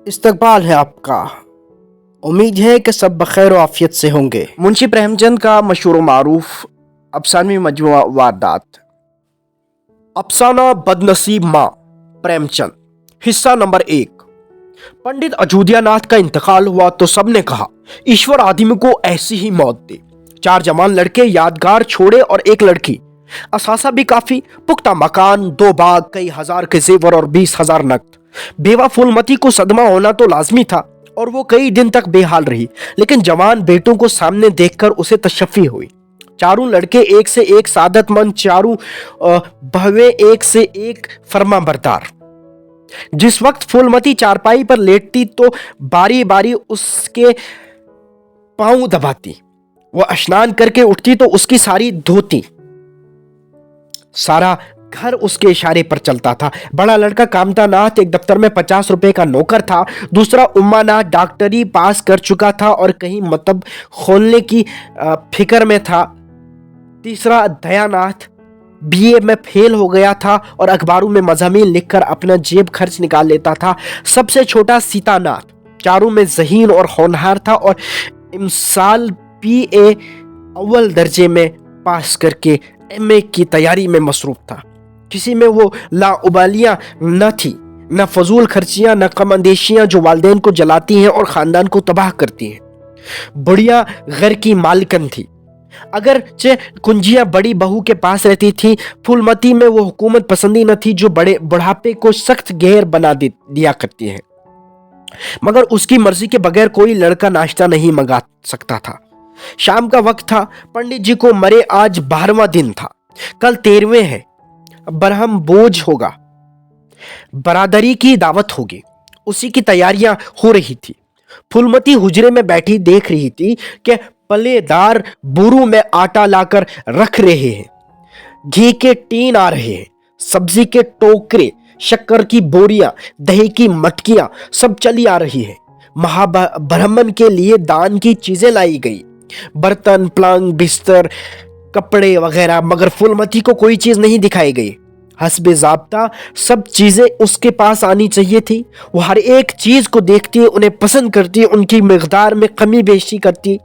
इस्तकबाल है आपका। उम्मीद है कि सब बखैर व आफियत से होंगे। मुंशी प्रेमचंद का मशहूर मारूफ अफसानवी मजमुआ वारदात। अफसाना बदनसीब माँ प्रेमचंद, हिस्सा नंबर 1। पंडित अजूदिया नाथ का इंतकाल हुआ तो सबने कहा ईश्वर आदमी को ऐसी ही मौत दे। 4 जवान लड़के यादगार छोड़े और 1 लड़की। असासा भी काफी, पुख्ता मकान, 2 बाग, कई हजार के जेवर और 20,000 नकद। बेवा फूलमती को सदमा होना तो लाजमी था और वो कई दिन तक बेहाल रही, लेकिन जवान बेटों को सामने देखकर उसे तशफ़ी हुई। चारों लड़के एक से एक सादतमंद, चारों बहवे एक से एक फरमाबरदार। जिस वक्त फूलमती चारपाई पर लेटती तो बारी बारी उसके पांव दबाती। वह स्नान करके उठती तो उसकी सारी धोती। सारा घर उसके इशारे पर चलता था। बड़ा लड़का कामता नाथ एक दफ्तर में 50 रुपए का नौकर था। दूसरा उम्मा नाथ डॉक्टरी पास कर चुका था और कहीं मतलब खोलने की फिक्र में था। तीसरा दयानाथ बीए में फेल हो गया था और अखबारों में मज़ामीन लिखकर अपना जेब खर्च निकाल लेता था। सबसे छोटा सीतानाथ चारों में ज़हीन और होनहार था और इमसाल पीए अव्वल दर्जे में पास करके एमए की तैयारी में मसरूफ था। किसी में वो लाउबालियां न थी, न फजूल खर्चियां, न कम अंदेशियां जो वालिदैन को जलाती हैं और खानदान को तबाह करती हैं। बढ़िया घर की मालिकन थी। अगर कुंजियां बड़ी बहू के पास रहती थी, फूलमती में वो हुकूमत पसंदी न थी जो बड़े बुढ़ापे को सख्त गैर बना दिया करती है। मगर उसकी मर्जी के बगैर कोई लड़का नाश्ता नहीं मंगा सकता था। शाम का वक्त था। पंडित जी को मरे आज 12वां दिन था। कल 13वें है। बरहम बोझ होगा, बरादरी की दावत होगी, उसी की तैयारियां हो रही थी। फूलमती हुजरे में बैठी देख रही थी कि पलेदार बोरों में आटा लाकर रख रहे हैं, घी के टीन आ रहे हैं, सब्जी के टोकरे, शक्कर की बोरियां, दही की मटकियां सब चली आ रही है। महाब्रह्मन के लिए दान की चीजें लाई गई, बर्तन, पलंग, बिस्तर, कपड़े वगैरह, मगर फूलमती को कोई चीज नहीं दिखाई गई। हस्बे ज़ाब्ता सब चीजें उसके पास आनी चाहिए थी। वो हर एक चीज को देखती, उन्हें पसंद करती, उनकी मिकदार में कमी बेशी करती,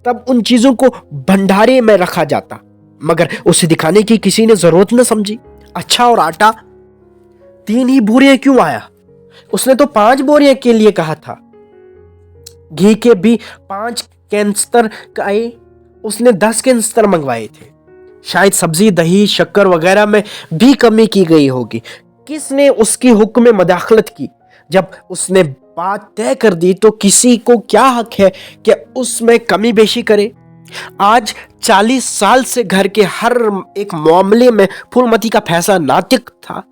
तब उन चीजों को भंडारे में रखा जाता। मगर उसे दिखाने की किसी ने जरूरत न समझी। अच्छा, और आटा 3 ही बोरियां क्यों आया? उसने तो 5 बोरियां के लिए कहा था। घी के भी 5 कैंस्तर आए, उसने 10 कैंस्तर मंगवाए थे। शायद सब्जी, दही, शक्कर वगैरह में भी कमी की गई होगी। किसने उसकी हुक्म में मदाखलत की? जब उसने बात तय कर दी तो किसी को क्या हक है कि उसमें कमी बेशी करे? आज 40 साल से घर के हर एक मामले में फूलमती का फैसला नातिक था।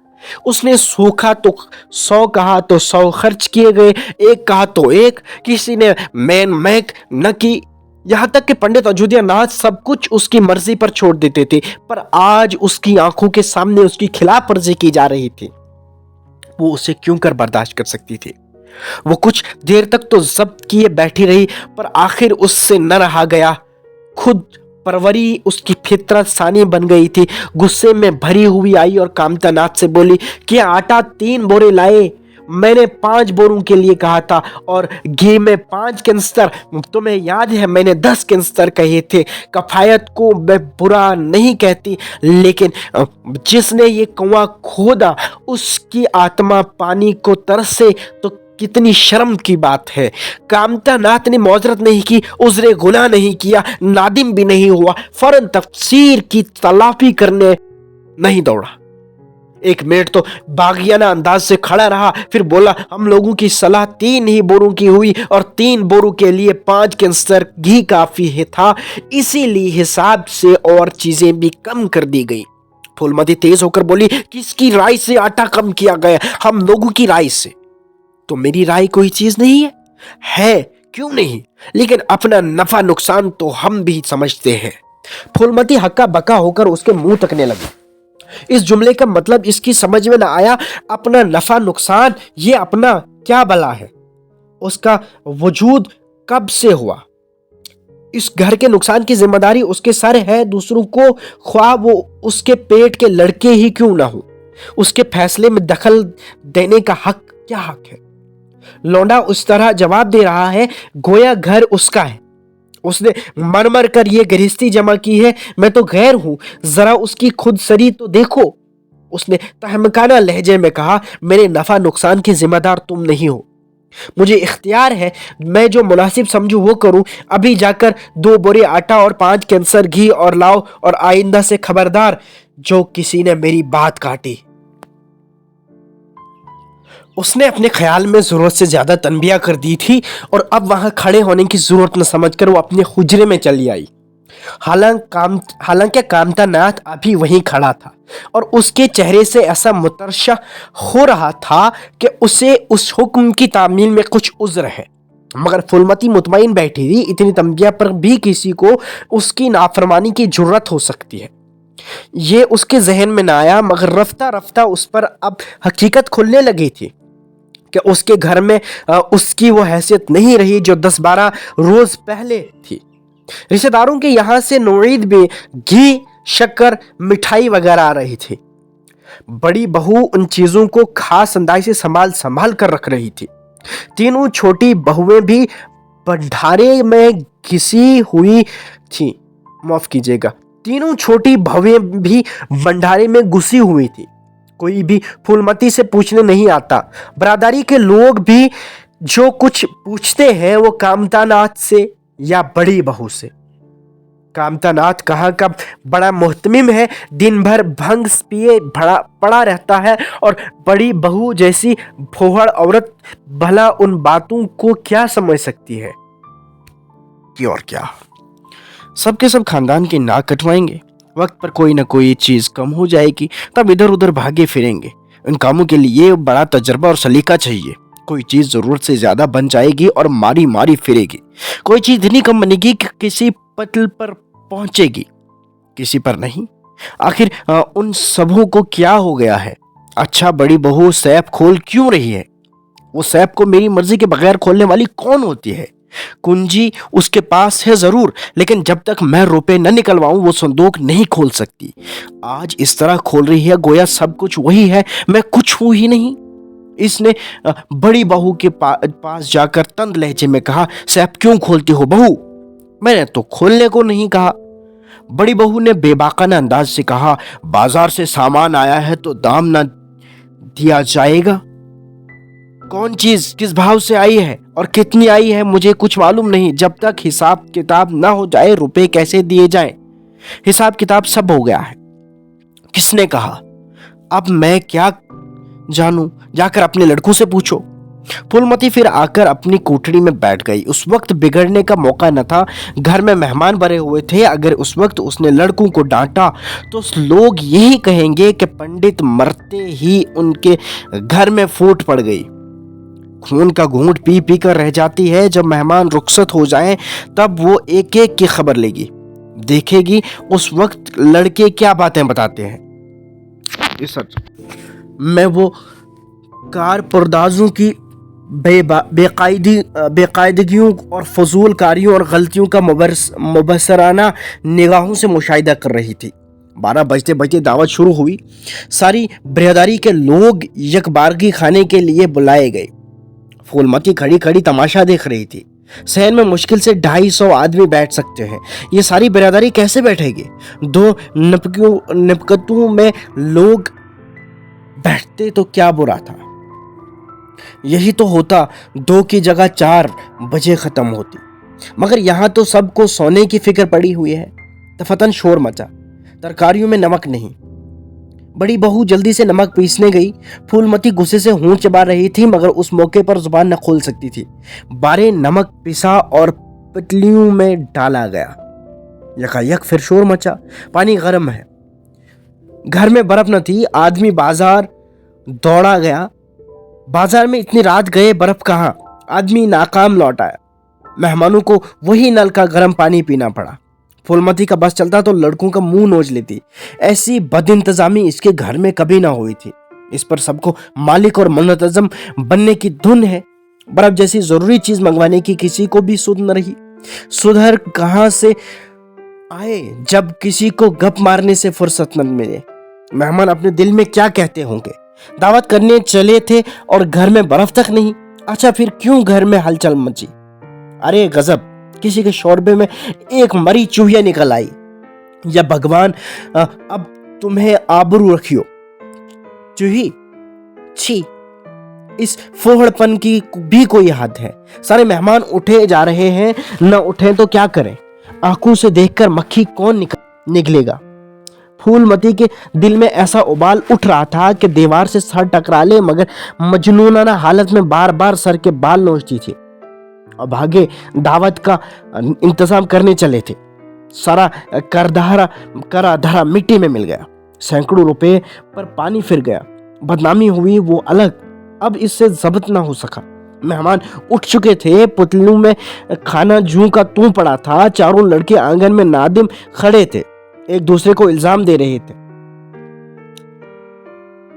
उसने सूखा तो 100 कहा तो 100 खर्च किए गए, 1 कहा तो 1, किसी ने मैक न की। यहां तक कि पंडित अजूदिया नाथ सब कुछ उसकी मर्जी पर छोड़ देते थे। पर आज उसकी आंखों के सामने उसकी खिलाफ वर्जी की जा रही थी। वो उसे क्यों कर बर्दाश्त कर सकती थी? वो कुछ देर तक तो जब्त किए बैठी रही, पर आखिर उससे न रहा गया। खुद परवरी उसकी फितरत सानी बन गई थी। गुस्से में भरी हुई आई और कामता नाथ से बोली कि आटा 3 बोरे लाए, मैंने 5 बोरों के लिए कहा था, और घी में 5 कैंस्तर। तुम्हें याद है मैंने 10 कैंस्तर कहे थे। कफायत को मैं बुरा नहीं कहती, लेकिन जिसने ये कुआं खोदा उसकी आत्मा पानी को तरसे तो कितनी शर्म की बात है। कामता नाथ ने मौजरत नहीं की, उज़्रे गुनाह नहीं किया, नादिम भी नहीं हुआ, फौरन तफसीर की तलाफी करने नहीं दौड़ा। 1 मिनट तो बागियाना अंदाज से खड़ा रहा, फिर बोला हम लोगों की सलाह 3 ही बोरों की हुई और 3 बोरों के लिए 5 कैंस्तर घी काफी है था, इसीलिए हिसाब से और चीजें भी कम कर दी गई। फूलमती तेज होकर बोली किसकी राय से आटा कम किया गया? हम लोगों की राय से। तो मेरी राय कोई चीज नहीं है, क्यों नहीं, लेकिन अपना नफा नुकसान तो हम भी समझते हैं। फूलमती हक्का बक्का होकर उसके मुंह तकने लगी। इस जुमले का मतलब इसकी समझ में न आया। अपना नफा नुकसान, ये अपना क्या भला है? उसका वजूद कब से हुआ? इस घर के नुकसान की जिम्मेदारी उसके सर है। दूसरों को, ख्वाह वो उसके पेट के लड़के ही क्यों ना हो, उसके फैसले में दखल देने का हक क्या हक है? लौंडा उस तरह जवाब दे रहा है गोया घर उसका है। उसने मर मर कर ये गृहस्थी जमा की है, मैं तो गैर हूं, जरा उसकी खुद सरी तो देखो। उसने तहमकाना लहजे में कहा, मेरे नफा नुकसान के जिम्मेदार तुम नहीं हो, मुझे इख्तियार है, मैं जो मुनासिब समझूं वो करूं। अभी जाकर 2 बोरे आटा और 5 कैंसर घी और लाओ, और आइंदा से खबरदार जो किसी ने मेरी बात काटी। उसने अपने ख्याल में जरूरत से ज्यादा तनबिया कर दी थी और अब वहां खड़े होने की जरूरत न समझकर वो अपने हुजरे में चली आई। हालांकि कामता नाथ अभी वहीं खड़ा था और उसके चेहरे से ऐसा मुतरशा हो रहा था कि उसे उस हुक्म की तामील में कुछ उज़्र है। मगर फुलमती मुतमईन बैठी थी, इतनी तंबिया पर भी किसी को उसकी नाफरमानी की जुर्रत हो सकती है, ये उसके जहन में ना आया। मगर रफ्ता रफ्ता उस पर अब हकीकत खुलने लगी थी कि उसके घर में उसकी वो हैसियत नहीं रही जो 10-12 रोज पहले थी। रिश्तेदारों के यहाँ से नौईद में घी, शक्कर, मिठाई वगैरह आ रही थी। बड़ी बहू उन चीजों को खास अंदाज से संभाल कर रख रही थी। तीनों छोटी बहुएं भी भंडारे में घिसी हुई थी। माफ कीजिएगा, तीनों छोटी बहुएं भी भंडारे में घुसी हुई थी। कोई भी फूलमती से पूछने नहीं आता। बरादरी के लोग भी जो कुछ पूछते हैं वो कामतानाथ से या बड़ी बहू से। कामतानाथ कहाँ का बड़ा मुहतमिम है, दिन भर भंग पिए पड़ा रहता है, और बड़ी बहू जैसी भोहड़ औरत भला उन बातों को क्या समझ सकती है कि और क्या। सबके सब खानदान की नाक कटवाएंगे, वक्त पर कोई ना कोई चीज कम हो जाएगी, तब इधर उधर भागे फिरेंगे। इन कामों के लिए बड़ा तजर्बा और सलीका चाहिए। कोई चीज जरूरत से ज्यादा बन जाएगी और मारी मारी फिरेगी। कोई चीज इतनी कम बनेगी कि किसी पटल पर पहुंचेगी, किसी पर नहीं। आखिर उन सबों को क्या हो गया है? अच्छा, बड़ी बहू सैफ खोल क्यों रही है? वो सैफ को मेरी मर्जी के बगैर खोलने वाली कौन होती है? कुंजी उसके पास है जरूर, लेकिन जब तक मैं रुपए न निकलवाऊं वो संदूक नहीं खोल सकती। आज इस तरह खोल रही है गोया सब कुछ वही है, मैं कुछ हूं ही नहीं। इसने बड़ी बहू के पास जाकर तंद लहजे में कहा, सैफ क्यों खोलती हो बहू? मैंने तो खोलने को नहीं कहा। बड़ी बहू ने बेबाकाना अंदाज से कहा, बाजार से सामान आया है तो दाम ना दिया जाएगा? कौन चीज किस भाव से आई है और कितनी आई है मुझे कुछ मालूम नहीं। जब तक हिसाब किताब ना हो जाए रुपए कैसे दिए जाएं? हिसाब किताब सब हो गया है। किसने कहा? अब मैं क्या जानूं, जाकर अपने लड़कों से पूछो। फूलमती फिर आकर अपनी कोठड़ी में बैठ गई। उस वक्त बिगड़ने का मौका न था, घर में मेहमान भरे हुए थे। अगर उस वक्त उसने लड़कों को डांटा तो लोग यही कहेंगे कि पंडित मरते ही उनके घर में फूट पड़ गई। खून का घूंट पी पी कर रह जाती है। जब मेहमान रुखसत हो जाएं तब वो एक एक की खबर लेगी, देखेगी उस वक्त लड़के क्या बातें बताते हैं। मैं वो कार पुरदाजों की बेकायदगियों और फजूल कारियों और गलतियों का मुबसराना निगाहों से मुशाहिदा कर रही थी। 12 बजते बजते दावत शुरू हुई। सारी बिरादरी के लोग यकबारगी खाने के लिए बुलाए गए। फूलमती खड़ी खड़ी तमाशा देख रही थी। सहन में मुश्किल से 250 आदमी बैठ सकते हैं, ये सारी बिरादरी कैसे बैठेगी? 2 नपकतों में लोग बैठते तो क्या बुरा था। यही तो होता, 2 की जगह 4 बजे खत्म होती। मगर यहाँ तो सबको सोने की फिक्र पड़ी हुई है। तफतन शोर मचा। तरकारियों में नमक नहीं। बड़ी बहू जल्दी से नमक पीसने गई। फूलमती गुस्से से होंठ चबा रही थी, मगर उस मौके पर जुबान न खोल सकती थी। बारे नमक पिसा और पतलियों में डाला गया। यकायक फिर शोर मचा। पानी गर्म है। घर में बर्फ न थी। आदमी बाजार दौड़ा गया। बाजार में इतनी रात गए, बर्फ कहाँ? आदमी नाकाम लौट आया। मेहमानों को वही नल का गर्म पानी पीना पड़ा। फूलमती का बस चलता तो लड़कों का मुंह नोच लेती। ऐसी बदइंतजामी इसके घर में कभी ना हुई थी। इस पर सबको मालिक और मुनतजम बनने की धुन है। बर्फ जैसी जरूरी चीज मंगवाने की किसी को भी सुध न रही। सुधर कहां से आए जब किसी को गप मारने से फुर्सत न मिले। मेहमान अपने दिल में क्या कहते होंगे? दावत करने चले थे और घर में बर्फ तक नहीं। अच्छा फिर क्यों घर में हलचल मची? अरे गजब, किसी के शोरबे में एक मरी चूहिया निकल आई। या भगवान, अब तुम्हें आबरू रखियो। चूही, छी, इस फोहड़पन की भी कोई हद है। सारे मेहमान उठे जा रहे हैं, न उठे तो क्या करें। आंखों से देखकर मक्खी कौन निकलेगा। फूलमती के दिल में ऐसा उबाल उठ रहा था कि दीवार से सर टकरा ले, मगर मजनूनाना हालत में बार बार सर के बाल नोचती थी। और भागे दावत का इंतजाम करने चले थे। सारा करा धरा मिट्टी में मिल गया। सैकड़ों रुपए पर पानी फिर गया। बदनामी हुई वो अलग, अब इससे जब्त ना हो सका। मेहमान उठ चुके थे। पुतलू में खाना जूं का तू पड़ा था। चारों लड़के आंगन में नादिम खड़े थे, एक दूसरे को इल्जाम दे रहे थे।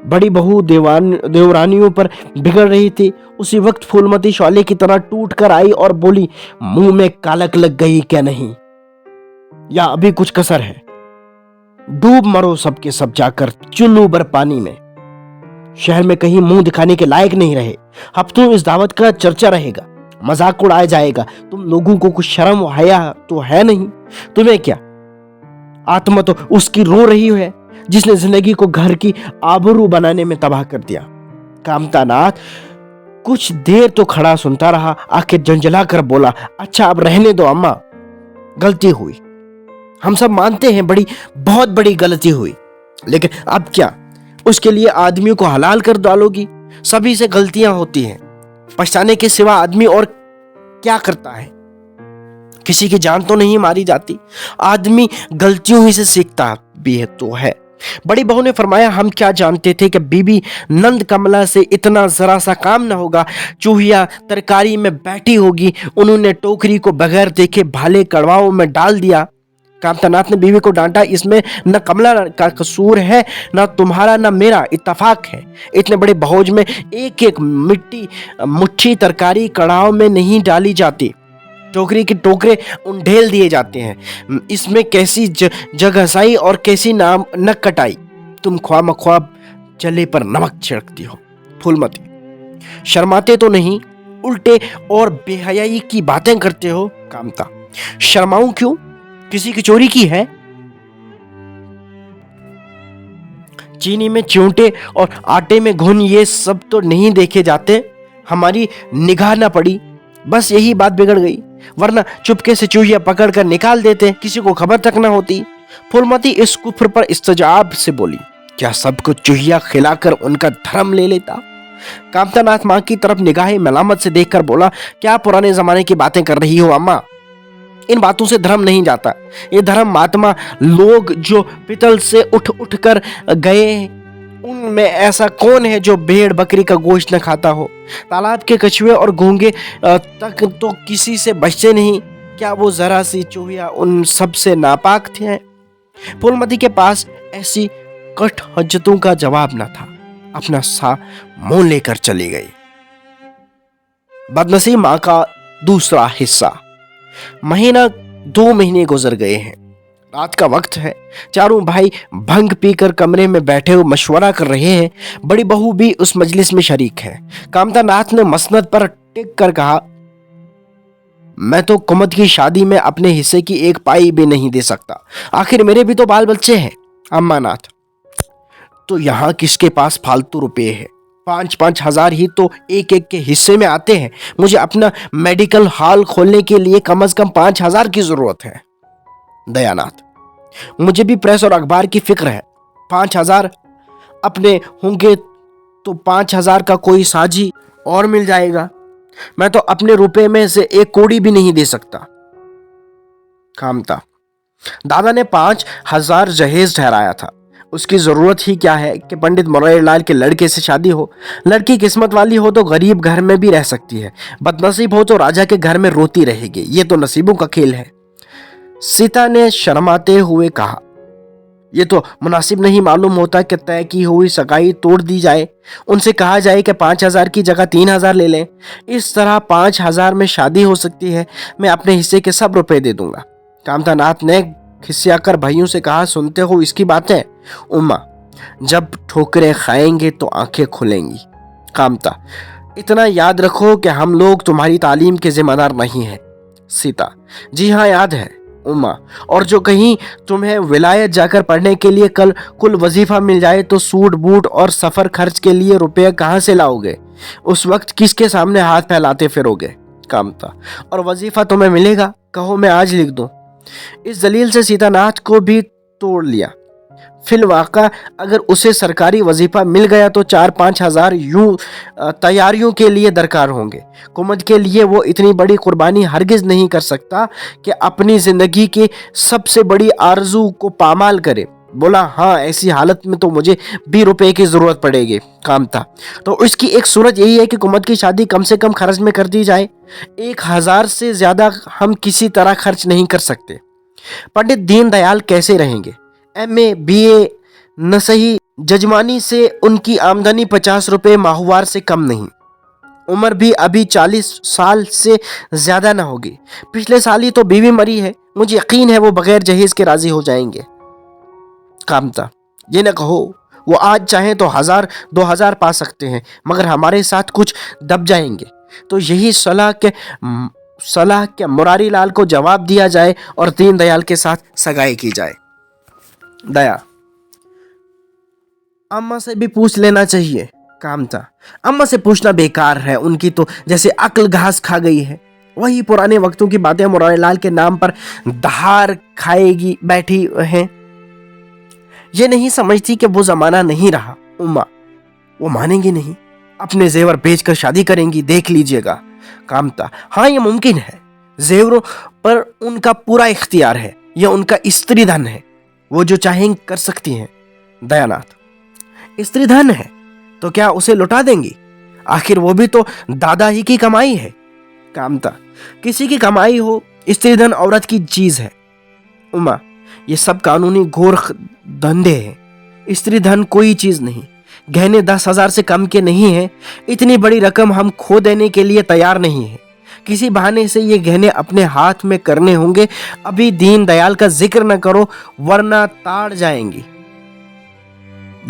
बड़ी बहू देवरानियों पर बिगड़ रही थी। उसी वक्त फूलमती शौले की तरह टूट कर आई और बोली, मुंह में कालक लग गई क्या नहीं, या अभी कुछ कसर है? डूब मरो सबके सब जाकर चुल्लू भर पानी में। शहर में कहीं मुंह दिखाने के लायक नहीं रहे। हफ्तों इस दावत का चर्चा रहेगा, मजाक उड़ाया जाएगा। तुम लोगों को कुछ शर्म हया तो है नहीं? तुम्हें क्या, आत्मा तो उसकी रो रही है जिसने जिंदगी को घर की आबरू बनाने में तबाह कर दिया। कामतानाथ कुछ देर तो खड़ा सुनता रहा, आखिर झंझला कर बोला, अच्छा अब रहने दो अम्मा, गलती हुई, हम सब मानते हैं, बहुत बड़ी गलती हुई, लेकिन अब क्या? उसके लिए आदमियों को हलाल कर डालोगी? सभी से गलतियां होती हैं, पछताने के सिवा आदमी और क्या करता है? किसी की जान तो नहीं मारी जाती। आदमी गलतियों ही से सीखता भी है तो है। बड़ी बहू ने फरमाया, हम क्या जानते थे कि बीबी नंद कमला से इतना जरा सा काम न होगा। चूहिया तरकारी में बैठी होगी, उन्होंने टोकरी को बगैर देखे भाले कड़वाओं में डाल दिया। कामतानाथ ने बीवी को डांटा, इसमें न कमला का कसूर है, न तुम्हारा न मेरा, इत्तफाक है। इतने बड़े भोज में एक एक मुट्ठी तरकारी कड़ाव में नहीं डाली जाती, टोकरी के टोकरे उंडेल दिए जाते हैं। इसमें कैसी जगहसाई और कैसी नक कटाई। तुम ख्वाब चले पर नमक छिड़कती हो। फूलमती, शर्माते तो नहीं, उल्टे और बेहयाई की बातें करते हो। कामता, शर्माऊं क्यों? किसी की चोरी की है? चीनी में चिमटे और आटे में घुन, ये सब तो नहीं देखे जाते। हमारी निगाह न पड़ी, बस यही बात बिगड़ गई, वरना चुपके से चूहिया पकड़ कर निकाल देते, किसी को खबर तक न होती। फूलमती इस कुफ्र पर इस्तजाब से बोली, क्या सबको चूहिया खिलाकर उनका धर्म ले लेता? कामतानाथ मां की तरफ निगाहें मलामत से देखकर बोला, क्या पुराने जमाने की बातें कर रही हो अम्मा? इन बातों से धर्म नहीं जाता। ये धर्म महात्मा लोग जो पितल से उठ कर गए, उनमें ऐसा कौन है जो भेड़ बकरी का गोश्त न खाता हो? तालाब के कछुए और घोंगे तक तो किसी से बचते नहीं, क्या वो जरा सी चूहिया उन सब से नापाक थे? फूलमती के पास ऐसी कट हज्जतों का जवाब न था। अपना सा मुंह लेकर चली गई। बदनसीब मां का दूसरा हिस्सा। महीना 2 महीने गुजर गए हैं। रात का वक्त है। चारों भाई भंग पीकर कमरे में बैठे हुए मशवरा कर रहे हैं। बड़ी बहू भी उस मजलिस में शरीक है। कामतानाथ ने मसनद पर टिक कर कहा, मैं तो कुमत की शादी में अपने हिस्से की एक पाई भी नहीं दे सकता, आखिर मेरे भी तो बाल बच्चे हैं। अम्मा नाथ, तो यहाँ किसके पास फालतू रुपए है? 5-5 हजार ही तो एक एक के हिस्से में आते हैं। मुझे अपना मेडिकल हॉल खोलने के लिए कम से कम 5 हजार की जरूरत है। दयानाथ, मुझे भी प्रेस और अखबार की फिक्र है। 5 हजार अपने होंगे तो 5 हजार का कोई साझी और मिल जाएगा। मैं तो अपने रुपए में से 1 कौड़ी भी नहीं दे सकता। कामता, दादा ने 5 हजार जहेज ठहराया था। उसकी जरूरत ही क्या है कि पंडित मुरारीलाल के लड़के से शादी हो। लड़की किस्मत वाली हो तो गरीब घर में भी रह सकती है, बदनसीब हो तो राजा के घर में रोती रहेगी। ये तो नसीबों का खेल है। सीता ने शर्माते हुए कहा, यह तो मुनासिब नहीं मालूम होता कि तय की हुई सगाई तोड़ दी जाए। उनसे कहा जाए कि 5 हजार की जगह 3 हजार ले लें। इस तरह 5 हजार में शादी हो सकती है। मैं अपने हिस्से के सब रुपए दे दूंगा। कामतानाथ ने खिसियाकर भाइयों से कहा, सुनते हो इसकी बातें? उम्मा, जब ठोकरें खाएंगे तो आंखें खुलेंगी। कामता, اتنا یاد رکھو کہ ہم لوگ تمہاری تعلیم کے ذمہ دار نہیں ہیں۔ سیتا: جی ہاں یاد ہے اما، اور جو کہیں تمہیں ولایت جا کر پڑھنے کے لیے کل وظیفہ مل جائے تو سوٹ بوٹ اور سفر خرچ کے لیے روپے کہاں سے لاؤ گے؟ اس وقت کس کے سامنے ہاتھ پھیلاتے پھرو گے؟ کامتا: اور وظیفہ تمہیں ملے گا، کہو میں آج لکھ دوں۔ اس دلیل سے سیتا ناتھ کو بھی توڑ لیا۔ فی الواقع اگر اسے سرکاری وظیفہ مل گیا تو 4-5 ہزار یوں تیاریوں کے لیے درکار ہوں گے۔ کمد کے لیے وہ اتنی بڑی قربانی ہرگز نہیں کر سکتا کہ اپنی زندگی کی سب سے بڑی آرزو کو پامال کرے۔ بولا: ہاں ایسی حالت میں تو مجھے بھی روپے کی ضرورت پڑے گی۔ کامتا: تو اس کی ایک صورت یہی ہے کہ کمد کی شادی کم سے کم خرچ میں کر دی جائے۔ 1000 سے زیادہ ہم کسی طرح خرچ نہیں کر سکتے۔ پنڈت دین دیال کیسے رہیں گے؟ MA BA نہ صحیح ججمانی سے ان کی آمدنی 50 روپے ماہوار سے کم نہیں۔ عمر بھی ابھی 40 سال سے زیادہ نہ ہوگی۔ پچھلے سال ہی تو بیوی مری ہے، مجھے یقین ہے وہ بغیر جہیز کے راضی ہو جائیں گے۔ کامتا: یہ نہ کہو، وہ آج چاہیں تو 1000-2000 پا سکتے ہیں، مگر ہمارے ساتھ کچھ دب جائیں گے۔ تو یہی صلاح کہ مراری لال کو جواب دیا جائے اور دین دیال کے ساتھ سگائی کی جائے۔ دیا: اماں سے بھی پوچھ لینا چاہیے۔ کامتا: اماں سے پوچھنا بیکار ہے، ان کی تو جیسے عقل گھاس کھا گئی ہے، وہی پرانے وقتوں کی باتیں مراری لال کے نام پر دہار کھائے گی بیٹھی ہیں۔ یہ نہیں سمجھتی کہ وہ زمانہ نہیں رہا۔ اما: وہ مانیں گی نہیں، اپنے زیور بیچ کر شادی کریں گی، دیکھ لیجئے گا۔ کامتا: ہاں یہ ممکن ہے، زیوروں پر ان کا پورا اختیار ہے، یہ ان کا استری دھن ہے، وہ جو چاہیں کر سکتی ہیں۔ دیاناتھ: استری دھن ہے تو کیا اسے لٹا دیں گی؟ آخر وہ بھی تو دادا ہی کی کمائی ہے۔ کامتا: کسی کی کمائی ہو، استری دھن عورت کی چیز ہے۔ اما: یہ سب قانونی گورکھ دھندے ہیں، استری دھن کوئی چیز نہیں۔ گہنے 10,000 سے کم کے نہیں ہیں، اتنی بڑی رقم ہم کھو دینے کے لیے تیار نہیں ہیں۔ کسی بہانے سے یہ گہنے اپنے ہاتھ میں کرنے ہوں گے۔ ابھی دین دیال کا ذکر نہ کرو ورنہ تاڑ جائیں گی۔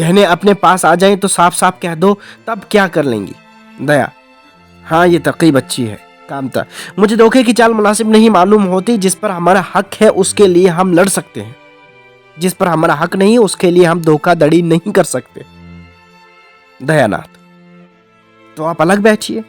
گہنے اپنے پاس آ جائیں تو صاف صاف کہہ دو، تب کیا کر لیں گی؟ دیا: ہاں یہ ترقیب اچھی ہے۔ کامتا: مجھے دھوکے کی چال مناسب نہیں معلوم ہوتی، جس پر ہمارا حق ہے اس کے لیے ہم لڑ سکتے ہیں، جس پر ہمارا حق نہیں اس کے لیے ہم دھوکہ دڑی نہیں کر سکتے۔ دیاناتھ: تو آپ الگ بیٹھیے،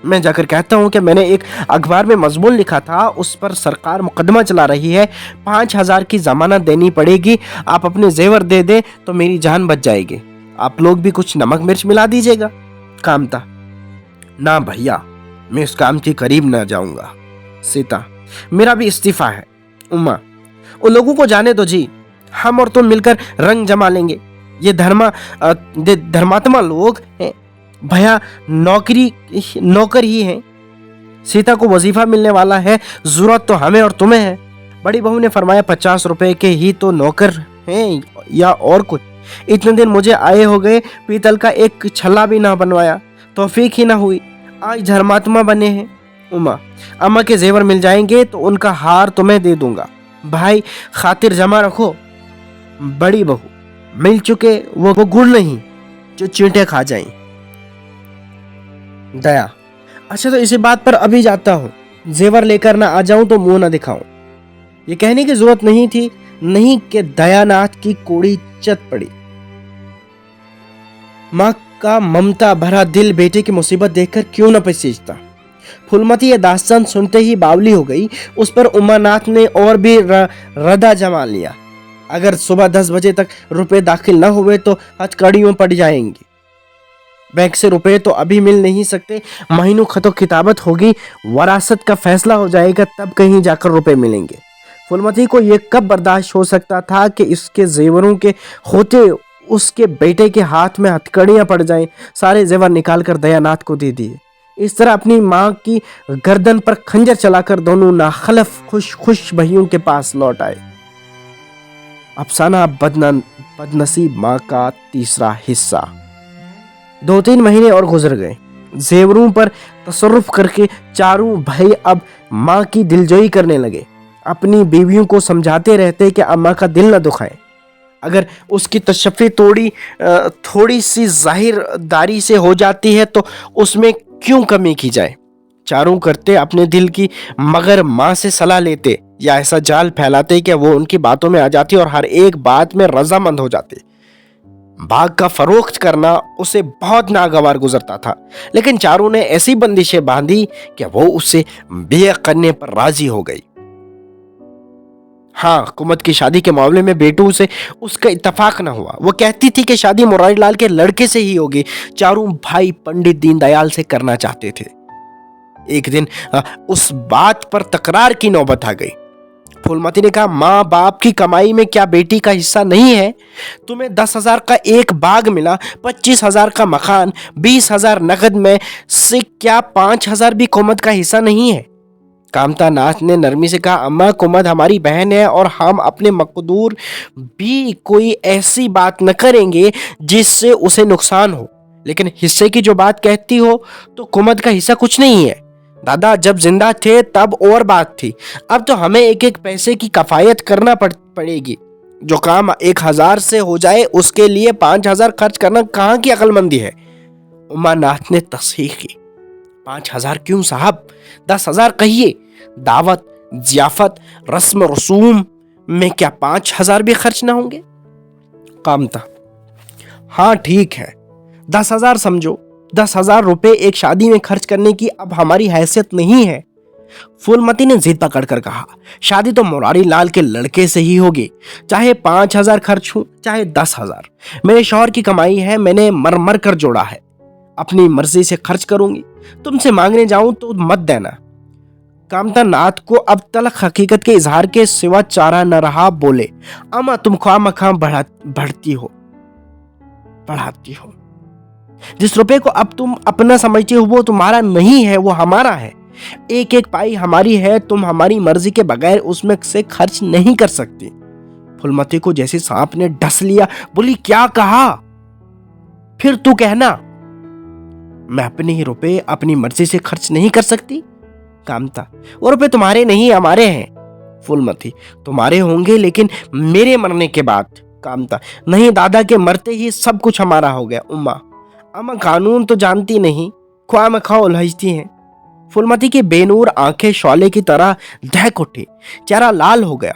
میں جا کر کہتا ہوں کہ میں نے ایک اخبار میں مضمون لکھا تھا، اس پر سرکار مقدمہ چلا رہی ہے، 5000 کی ضمانت دینی پڑے گی، آپ اپنے زیور دے دیں تو میری جان بچ جائے گی، آپ لوگ بھی کچھ نمک مرچ ملا دیجیے گا۔ کامتا: نہ بھیا، میں اس کام کے قریب نہ جاؤں گا۔ سیتا: میرا بھی استعفیٰ ہے۔ اما: ان لوگوں کو جانے دو جی، ہم اور تم مل کر رنگ جما لیں گے، یہ دھرماتما لوگ ہیں، بھیا نوکر ہی ہیں۔ سیتا کو وظیفہ ملنے والا ہے، ضرورت تو ہمیں اور تمہیں ہے۔ بڑی بہو نے فرمایا 50 روپے کے ہی تو نوکر ہیں یا اور کچھ؟ اتنے دن مجھے آئے ہو گئے، پیتل کا ایک چھلا بھی نہ بنوایا، توفیق ہی نہ ہوئی، آج دھرماتما بنے ہیں۔ اما: اما کے زیور مل جائیں گے تو ان کا ہار تمہیں دے دوں گا، بھائی خاطر جمع رکھو۔ بڑی بہو: مل چکے وہ گڑ نہیں جو چینٹے کھا جائیں۔ دیا: اچھا تو اسی بات پر ابھی جاتا ہوں، زیور لے کر نہ آ جاؤں تو منہ نہ دکھاؤں۔ یہ کہنے کی ضرورت نہیں تھی، نہیں کہ دیاناتھ کی کوڑی چت پڑی۔ ماں کا ممتا بھرا دل بیٹے کی مصیبت دیکھ کر کیوں نہ پسیجتا۔ پھولمتی یہ داستان سنتے ہی باولی ہو گئی۔ اس پر اماناتھ نے اور بھی ردا جما لیا۔ اگر صبح 10 بجے تک روپے داخل نہ ہوئے تو ہتھکڑیوں پڑ جائیں گی، بینک سے روپے تو ابھی مل نہیں سکتے، مہینوں خط و کتابت ہوگی، وراثت کا فیصلہ ہو جائے گا، تب کہیں جا کر روپے ملیں گے۔ پھولمتی کو یہ کب برداشت ہو سکتا تھا کہ اس کے زیوروں کے ہوتے اس کے بیٹے کے ہاتھ میں ہتھکڑیاں پڑ جائیں۔ سارے زیور نکال کر دیاناتھ کو دے دیے۔ اس طرح اپنی ماں کی گردن پر خنجر چلا کر دونوں ناخلف خوش بھائیوں کے پاس لوٹ آئے۔ افسانہ بدنصیب ماں کا تیسرا حصہ۔ 2-3 مہینے اور گزر گئے۔ زیوروں پر تصرف کر کے چاروں بھائی اب ماں کی دلجوئی کرنے لگے، اپنی بیویوں کو سمجھاتے رہتے کہ اماں کا دل نہ دکھائیں، اگر اس کی تشفی تھوڑی سی ظاہر داری سے ہو جاتی ہے تو اس میں क्यों कमी की जाए। चारों करते अपने दिल की, मगर माँ से सलाह लेते या ऐसा जाल फैलाते कि वो उनकी बातों में आ जाती और हर एक बात में रजामंद हो जाती। बाग का फरोख्त करना उसे बहुत नागवार गुजरता था, लेकिन चारों ने ऐसी बंदिशें बांधी कि वो उसे बेय करने पर राजी हो गई। हाँ, कुमत की शादी के मामले में बेटू से उसका इत्तेफाक न हुआ। वो कहती थी कि शादी मुरारी लाल के लड़के से ही होगी। चारों भाई पंडित दीनदयाल से करना चाहते थे। एक दिन उस बात पर तकरार की नौबत आ गई। फूलमती ने कहा, माँ बाप की कमाई में क्या बेटी का हिस्सा नहीं है? तुम्हें 10,000 का एक बाग मिला, 25,000 का मकान, 20,000 नगद में से क्या 5,000 भी कुमत का हिस्सा नहीं है? कामता नाथ ने नरमी से कहा, अम्मा कुमत हमारी बहन है और हम अपने मकदूर भी कोई ऐसी बात न करेंगे जिससे उसे नुकसान हो। लेकिन हिस्से की जो बात कहती हो तो कुमत का हिस्सा कुछ नहीं है। दादा जब जिंदा थे तब और बात थी, अब तो हमें एक एक पैसे की कफायत करना पड़ेगी। जो काम 1,000 से हो जाए उसके लिए 5,000 खर्च करना कहाँ की अक्लमंदी है। उमानाथ ने तस्हीह की। 5,000 क्यों साहब, 10,000 कहिए। दावत, जियाफत, रस्म रसूम में क्या 5,000 भी खर्च ना होंगे? कामता, हाँ ठीक है, 10,000 समझो। 10,000 रुपए एक शादी में खर्च करने की अब हमारी हैसियत नहीं है। फूलमती ने जिद पकड़कर कहा, शादी तो मुरारी लाल के लड़के से ही होगी, चाहे 5,000 खर्च हो चाहे 10,000। मेरे शौहर की कमाई है, मैंने मर मर कर जोड़ा है, अपनी मर्जी से खर्च करूंगी। तुमसे मांगने जाऊं तो मत देना। कामता नाथ को अब तलक हकीकत के इजहार के सिवा चारा न रहा। बोले, अम्मा तुम ख्वामखा बढ़ाती हो। जिस रुपए को अब तुम अपना समझती हो वो तुम्हारा नहीं है, वो हमारा है। एक एक पाई हमारी है, तुम हमारी मर्जी के बगैर उसमें से खर्च नहीं कर सकती। फुलमती को जैसे सांप ने डस लिया। बोली, क्या कहा? फिर तू कहना। मैं अपने ही रुपए अपनी मर्जी से खर्च नहीं कर सकती? कामता, वो रुपए तुम्हारे नहीं हमारे हैं। फुलमती, तुम्हारे होंगे लेकिन मेरे मरने के बाद। कामता, नहीं, दादा के मरते ही सब कुछ हमारा हो गया। उम्मा, अम्मा कानून तो जानती नहीं, ख्वामखा उलझती हैं। फुलमती की बेनूर आंखें शौले की तरह दहक उठी, चेहरा लाल हो गया।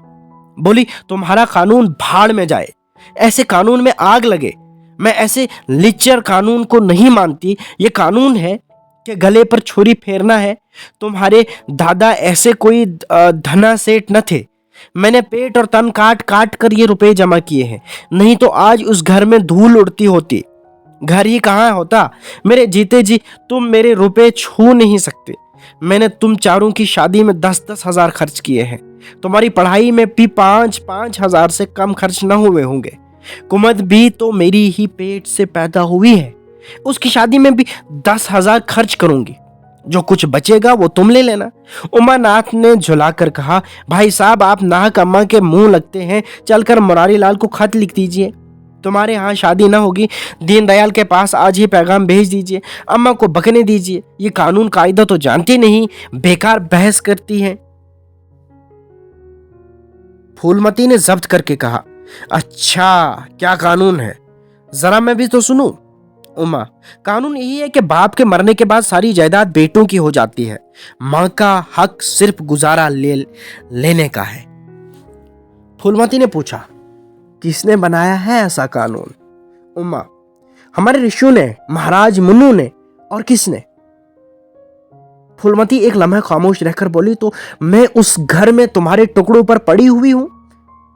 बोली, तुम्हारा कानून भाड़ में जाए, ऐसे कानून में आग लगे। मैं ऐसे लिच्चर कानून को नहीं मानती। ये कानून है कि गले पर छुरी फेरना है। तुम्हारे दादा ऐसे कोई धना सेठ न थे। मैंने पेट और तन काट काट कर ये रुपए जमा किए हैं, नहीं तो आज उस घर में धूल उड़ती होती। घर ही कहाँ होता। मेरे जीते जी तुम मेरे रुपए छू नहीं सकते। मैंने तुम चारों की शादी में 10-10 हजार खर्च किए हैं। तुम्हारी पढ़ाई में भी 5-5 हजार से कम खर्च न हुए होंगे। कुमत भी तो मेरी ही पेट से पैदा हुई है, उसकी शादी में भी 10,000 खर्च करूंगी। जो कुछ बचेगा वो तुम ले लेना। उमानाथ ने झुलाकर कहा, भाई साहब आप नाहक अम्मा के मुंह लगते हैं। चलकर मुरारी लाल को खत लिख दीजिए, तुम्हारे यहाँ शादी ना होगी। दीनदयाल के पास आज ही पैगाम भेज दीजिए, अम्मा को बकने दीजिए। ये कानून कायदा तो जानती नहीं, बेकार बहस करती हैं। फूलमती ने जब्त करके कहा, अच्छा क्या कानून है, जरा मैं भी तो सुनूं। उमा, कानून यही है कि बाप के मरने के बाद सारी जायदाद बेटों की हो जाती है। माँ का हक सिर्फ गुजारा लेने का है। फूलमती ने पूछा, किसने बनाया है ऐसा कानून? उमा, हमारे ऋषियों ने, महाराज मुन्नू ने। और किसने? फूलमती एक लम्हा खामोश रहकर बोली, तो मैं उस घर में तुम्हारे टुकड़ों पर पड़ी हुई हूं।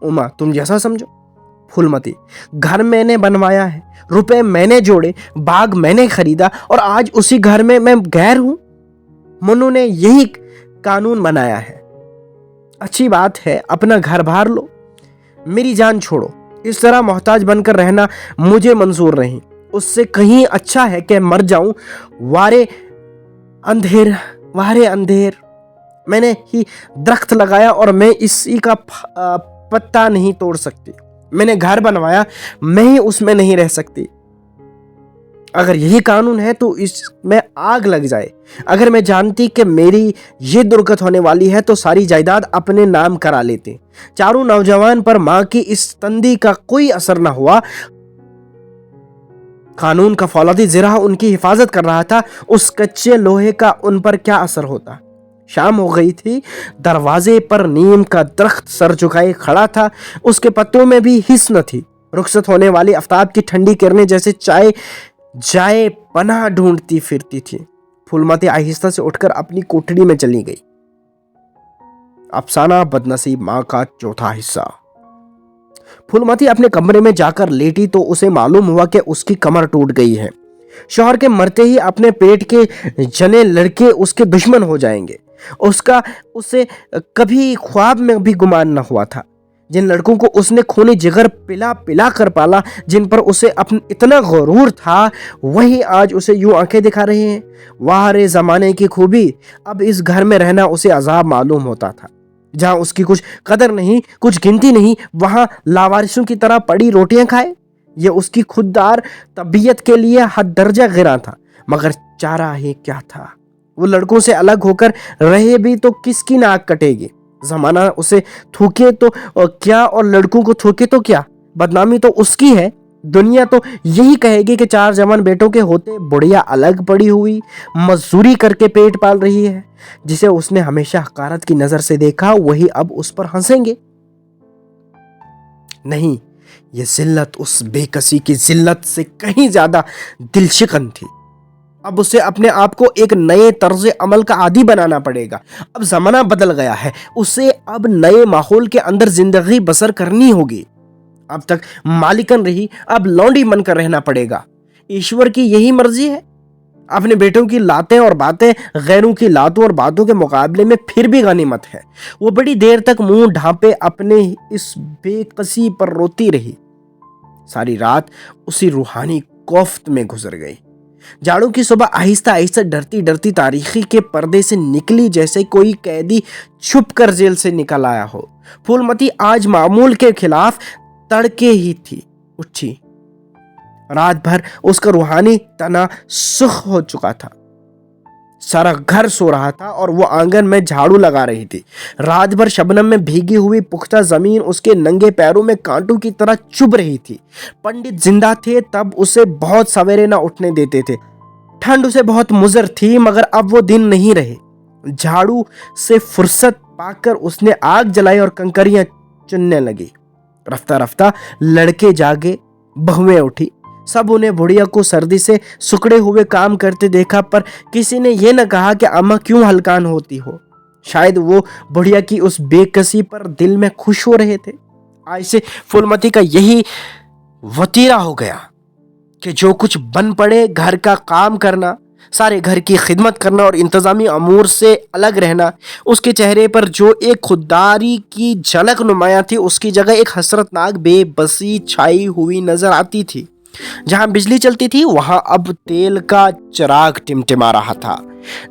उमा, तुम जैसा समझो। फूलमती, घर मैंने बनवाया है, रुपए मैंने जोड़े, बाग मैंने खरीदा और आज उसी घर में मैं गैर हूं। मुन्नू ने यही कानून बनाया है। अच्छी बात है, अपना घर भार लो, मेरी जान छोड़ो। इस तरह मोहताज बनकर रहना मुझे मंजूर नहीं। उससे कहीं अच्छा है कि मर जाऊं। वारे अंधेर मैंने ही दरख्त लगाया और मैं इसी का पत्ता नहीं तोड़ सकती। मैंने घर बनवाया, मैं ही उसमें नहीं रह सकती। अगर यही कानून है तो इसमें आग लग जाए। अगर मैं जानती कि मेरी ये दुर्गत होने वाली है तो सारी जायदाद अपने नाम करा लेते। चारों नौजवान पर मां की इस तंदी का कोई असर न हुआ। कानून का फौलादी ज़रा उनकी हिफाजत कर रहा था, उस कच्चे लोहे का उन पर क्या असर होता। शाम हो गई थी। दरवाजे पर नीम का दरख्त सर झुकाए खड़ा था, उसके पत्तों में भी हिस्स न थी। रुखसत होने वाली आफताब की ठंडी किरणें जैसे चाय जाए पनाह ढूंढती फिरती थी। फूलमती आहिस्ता से उठकर अपनी कोठरी में चली गई। अफसाना बदनसीब मां का चौथा हिस्सा। फूलमती अपने कमरे में जाकर लेटी तो उसे मालूम हुआ कि उसकी कमर टूट गई है। शौहर के मरते ही अपने पेट के जने लड़के उसके दुश्मन हो जाएंगे, उसका उसे कभी ख्वाब में भी गुमान न हुआ था। जिन लड़कों को उसने खूनी जिगर पिला पिला कर पाला, जिन पर उसे अपना इतना गरूर था, वही आज उसे यूं आंखें दिखा रहे हैं। वाह रे जमाने की खूबी, अब इस घर में रहना उसे अजाब मालूम होता था। जहां उसकी कुछ कदर नहीं, कुछ गिनती नहीं, वहां लावारिसों की तरह पड़ी रोटियां खाए। यह उसकी खुददार तबीयत के लिए हद दर्जा गिरा था, मगर चारा ही क्या था। वो लड़कों से अलग होकर रहे भी तो किसकी नाक कटेगी। जमाना उसे थूके तो क्या और लड़कों को थूके तो क्या, बदनामी तो उसकी है। दुनिया तो यही कहेगी कि 4 जवान बेटों के होते बुढ़िया अलग पड़ी हुई मजदूरी करके पेट पाल रही है। जिसे उसने हमेशा हकारत की नजर से देखा, वही अब उस पर हंसेंगे। नहीं, ये जिल्लत उस बेकसी की जिल्लत से कहीं ज्यादा दिलशिकन थी। अब उसे अपने आप को एक नए तर्ज अमल का आदी बनाना पड़ेगा। अब जमाना बदल गया है, उसे अब नए माहौल के अंदर जिंदगी बसर करनी होगी। अब तक मालिकन रही, अब लौंडी बनकर रहना पड़ेगा। ईश्वर की यही मर्जी है। अपने बेटों की लातें और बातें गैरों की लातों और बातों के मुकाबले में फिर भी गनीमत है। वो बड़ी देर तक मुंह ढांपे अपने इस बेकसी पर रोती रही। सारी रात उसी रूहानी कोफ्त में गुजर गई। झाड़ू की सुबह आहिस्ता आहिस्ता डरती डरती तारीखी के पर्दे से निकली, जैसे कोई कैदी छुप कर जेल से निकल आया हो। फूलमती आज मामूल के खिलाफ तड़के ही थी उठी। रात भर उसका रूहानी तना सुख हो चुका था। सारा घर सो रहा था और वो आंगन में झाड़ू लगा रही थी। रात भर शबनम में भीगी हुई पुख्ता जमीन उसके नंगे पैरों में कांटों की तरह चुभ रही थी। पंडित जिंदा थे तब उसे बहुत सवेरे ना उठने देते थे। ठंड उसे बहुत मुज़र थी, मगर अब वो दिन नहीं रहे। झाड़ू से फुर्सत पाकर उसने आग जलाई और कंकरियां चुनने लगी। रफ्ता रफ्ता लड़के जागे, बहुएं उठी। सब उन्हें बुढ़िया को सर्दी से सुकड़े हुए काम करते देखा, पर किसी ने यह न कहा कि अम्मा क्यों हलकान होती हो। शायद वो बुढ़िया की उस बेकसी पर दिल में खुश हो रहे थे। आज से फूलमती का यही वतीरा हो गया कि जो कुछ बन पड़े, घर का काम करना, सारे घर की खिदमत करना और इंतजामी अमूर से अलग रहना। उसके चेहरे पर जो एक खुददारी की झलक नुमाया थी, उसकी जगह एक हसरतनाक बेबसी छाई हुई नजर आती थी। जहां बिजली चलती थी, वहां अब तेल का चिराग टिमटिमा रहा था,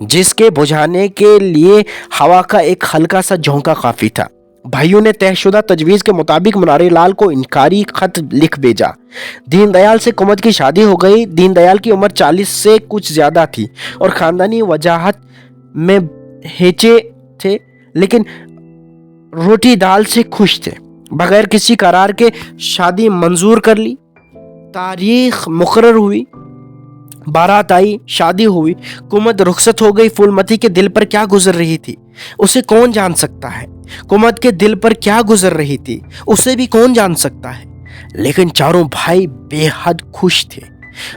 जिसके बुझाने के लिए हवा का एक हल्का सा झोंका काफी था। भाइयों ने तयशुदा तजवीज़ के मुताबिक मुरारी लाल को इनकारी खत लिख भेजा। दीनदयाल से कुमत की शादी हो गई। दीनदयाल की उम्र 40 से कुछ ज़्यादा थी और ख़ानदानी वजाहत में हेचे थे, लेकिन रोटी दाल से खुश थे। बगैर किसी करार के शादी मंजूर कर ली। तारीख मुकर्रर हुई, बारात आई, शादी हुई, कुमत रुखसत हो गई। फूलमती के दिल पर क्या गुजर रही थी उसे कौन जान सकता है। कुमत के दिल पर क्या गुजर रही थी उसे भी कौन जान सकता है। लेकिन चारों भाई बेहद खुश थे,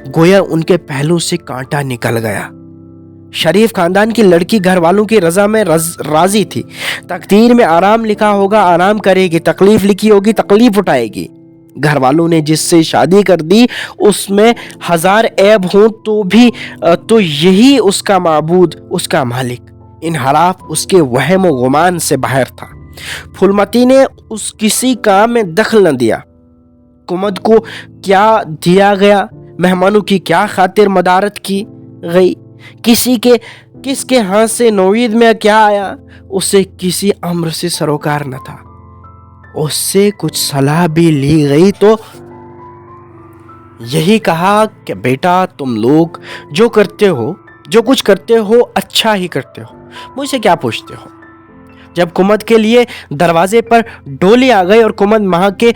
गोया उनके पहलू से कांटा निकल गया। शरीफ खानदान की लड़की घर वालों की रजा में राजी थी। तकदीर में आराम लिखा होगा, आराम करेगी। तकलीफ लिखी होगी, तकलीफ उठाएगी। घर वालों ने जिससे शादी कर दी, उसमें 1000 ऐब हों तो यही उसका माबूद, उसका मालिक। इन हराफ उसके वहम व गुमान से बाहर था। फूलमती ने उस किसी काम में दखल न दिया। कुमत को क्या दिया गया, मेहमानों की क्या खातिर मदारत की गई, किसके हाथ से नौईद में क्या आया, उसे किसी अम्र से सरोकार न था। उससे कुछ सलाह भी ली गई तो यही कहा कि बेटा, तुम लोग जो कुछ करते हो अच्छा ही करते हो, मुझसे क्या पूछते हो। जब कुमद के लिए दरवाजे पर डोली आ गई और कुमद माँ के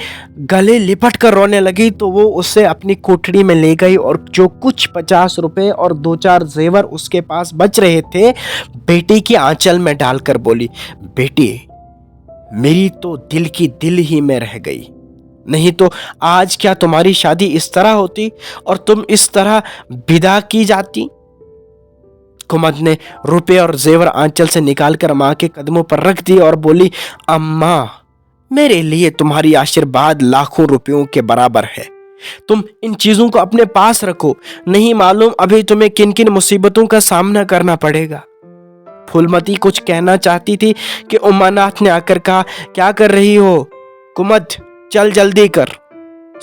गले लिपट कर रोने लगी तो वो उसे अपनी कोठरी में ले गई और जो कुछ 50 रुपए और 2-4 जेवर उसके पास बच रहे थे बेटी की आंचल में डालकर बोली, बेटी मेरी तो दिल की दिल ही में रह गई, नहीं तो आज क्या तुम्हारी शादी इस तरह होती और तुम इस तरह विदा की जाती। कुमद ने रुपए और जेवर आंचल से निकालकर माँ के कदमों पर रख दी और बोली, अम्मा मेरे लिए तुम्हारी आशीर्वाद लाखों रुपयों के बराबर है, तुम इन चीजों को अपने पास रखो, नहीं मालूम अभी तुम्हें किन किन मुसीबतों का सामना करना पड़ेगा। फूलमती कुछ कहना चाहती थी कि उमानाथ ने आकर कहा, क्या कर रही हो कुमद, चल जल्दी कर,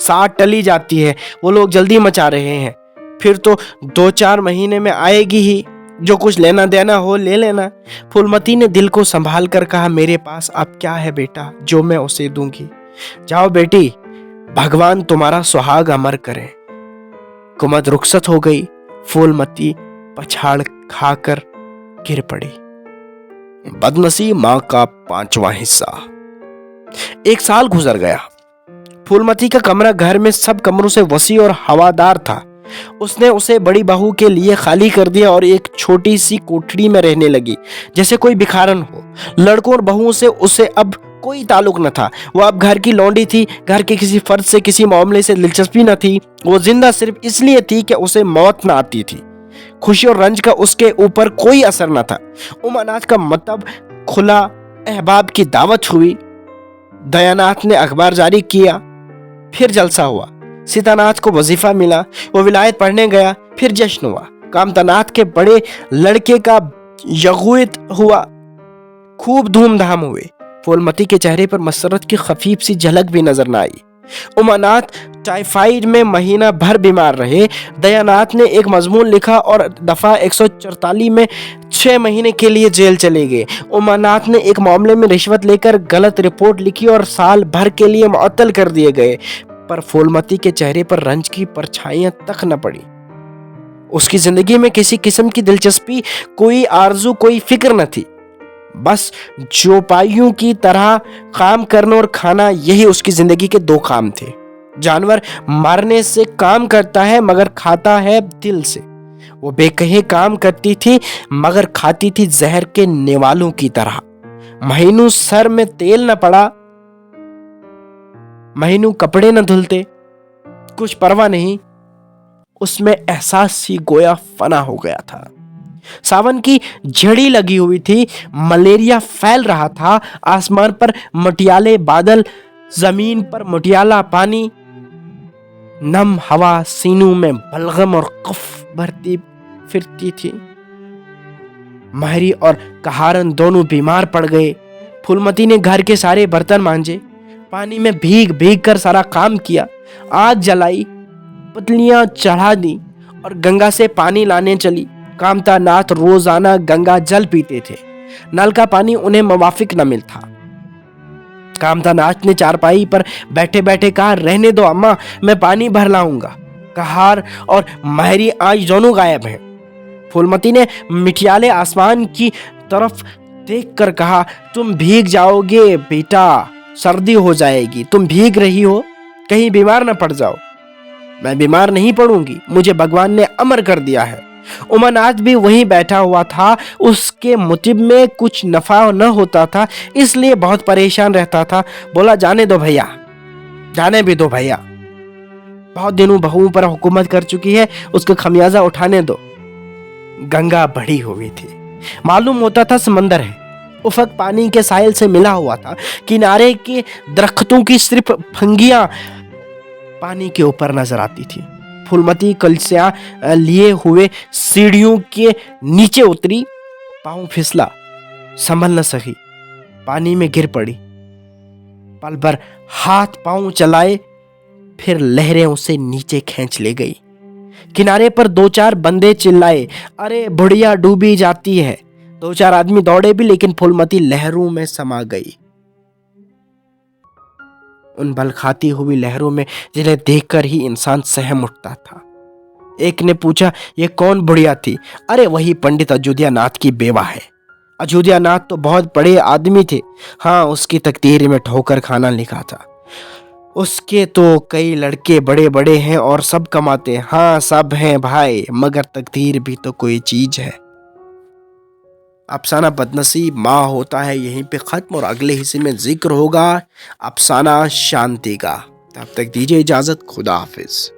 साथ टली जाती है, वो लोग जल्दी मचा रहे हैं, फिर तो 2-4 महीने में आएगी ही, जो कुछ लेना देना हो ले लेना। फूलमती ने दिल को संभाल कर कहा, मेरे पास अब क्या है बेटा जो मैं उसे दूंगी, जाओ बेटी भगवान तुम्हारा सुहाग अमर करे। कुमद रुखसत हो गई। फूलमती पछाड़ खाकर गिर पड़ी। बदनसीब माँ का 5वां हिस्सा। 1 साल गुजर गया। फूलमती का कमरा घर में सब कमरों से वसी और हवादार था। उसने उसे बड़ी बहू के लिए खाली कर दिया और एक छोटी सी कोठरी में रहने लगी जैसे कोई भिखारन हो। लड़कों और बहुओं से उसे अब कोई ताल्लुक न था। वो अब घर की लौंडी थी। घर के किसी फर्द से किसी मामले से दिलचस्पी न थी। वो जिंदा सिर्फ इसलिए थी कि उसे मौत न आती थी। खुशी और रंज का उसके ऊपर कोई असर न था। उमानाथ का मतलब खुला अहबाब की दावत हुई। दयानाथ ने अखबार जारी किया, फिर जलसा हुआ। सीतानाथ को वजीफा मिला, वो विलायत पढ़ने गया, फिर जश्न हुआ। कामतानाथ के बड़े लड़के का यगुत हुआ, खूब धूमधाम हुए। फूलमती के चेहरे पर मसरत की खफीफ सी झलक भी नजर न आई। उमानाथ टाइफाइड में महीना भर बीमार रहे। दयानाथ ने एक मजमून लिखा और दफा 144 में 6 महीने के लिए जेल चले गए। उमानाथ ने एक मामले में रिश्वत लेकर गलत रिपोर्ट लिखी और साल भर के लिए मुअत्तल कर दिए गए। पर फूलमती के चेहरे पर रंज की परछाइयां तक न पड़ी। उसकी जिंदगी में किसी किस्म की दिलचस्पी, कोई आरजू, कोई फिक्र न थी। बस चौपाइयों की तरह काम करना और खाना, यही उसकी जिंदगी के 2 काम थे। जानवर मारने से काम करता है मगर खाता है दिल से। वो बेकहे काम करती थी मगर खाती थी जहर के निवालों की तरह। महीनों सर में तेल न पड़ा, महीनों कपड़े न धुलते, कुछ परवाह नहीं। उसमें एहसास सी गोया फना हो गया था। सावन की झड़ी लगी हुई थी, मलेरिया फैल रहा था। आसमान पर मटियाले बादल, जमीन पर मटियाला पानी, नम हवा सीनों में बलगम और कफ भरती फिरती थी। महरी और कहारन दोनों बीमार पड़ गए। फूलमती ने घर के सारे बर्तन मांजे, पानी में भीग भीग कर सारा काम किया, आग जलाई, पतलियां चढ़ा दी और गंगा से पानी लाने चली। कामतानाथ रोजाना गंगा जल पीते थे। नल का पानी उन्हें मुवाफिक न मिलता। कामतानाथ ने चारपाई पर बैठे बैठे कहा, रहने दो अम्मा, मैं पानी भर लाऊंगा। कहार और महरी आज दोनों गायब हैं। फूलमती ने मिठियाले आसमान की तरफ देखकर कहा, तुम भीग जाओगे बेटा, सर्दी हो जाएगी, तुम भीग रही हो, कहीं बीमार न पड़ जाओ। मैं बीमार नहीं पड़ूंगी, मुझे भगवान ने अमर कर दिया है। उमानाथ भी वहीं बैठा हुआ था। उसके मुतिब में कुछ नफा न होता था, इसलिए बहुत परेशान रहता था। बोला, जाने दो भैया, जाने भी दो भैया, बहुत दिनों बहुओं पर हुकूमत कर चुकी है, उसका खमियाजा उठाने दो। गंगा बढ़ी हुई थी, मालूम होता था समंदर है। उफक पानी के साहिल से मिला हुआ था। किनारे के दरख्तों की सिर्फ फंगियां पानी के ऊपर नजर आती थी। फूलमती कलसियां लिए हुए सीढ़ियों के नीचे उतरी, पांव फिसला, संभल न सकी, पानी में गिर पड़ी। पल भर हाथ पांव चलाए, फिर लहरें उसे नीचे खींच ले गई। किनारे पर 2-4 बंदे चिल्लाए, अरे बुढ़िया डूबी जाती है। 2-4 आदमी दौड़े भी, लेकिन फूलमती लहरों में समा गई। उन बलखाती हुई लहरों में जिन्हें देखकर ही इंसान सहम उठता था। एक ने पूछा, ये कौन बुढ़िया थी? अरे वही पंडित अयोध्या नाथ की बेवा है। अयोध्या नाथ तो बहुत बड़े आदमी थे। हाँ, उसकी तकदीर में ठोकर खाना लिखा था। उसके तो कई लड़के बड़े बड़े हैं और सब कमाते हैं। हाँ, सब हैं भाई, मगर तकदीर भी तो कोई चीज है। अफसाना बदनसीब माँ होता है यहीं पे ख़त्म, और अगले हिस्से में जिक्र होगा अफसाना शांति का। तब तक दीजिए इजाज़त, खुदा हाफिज।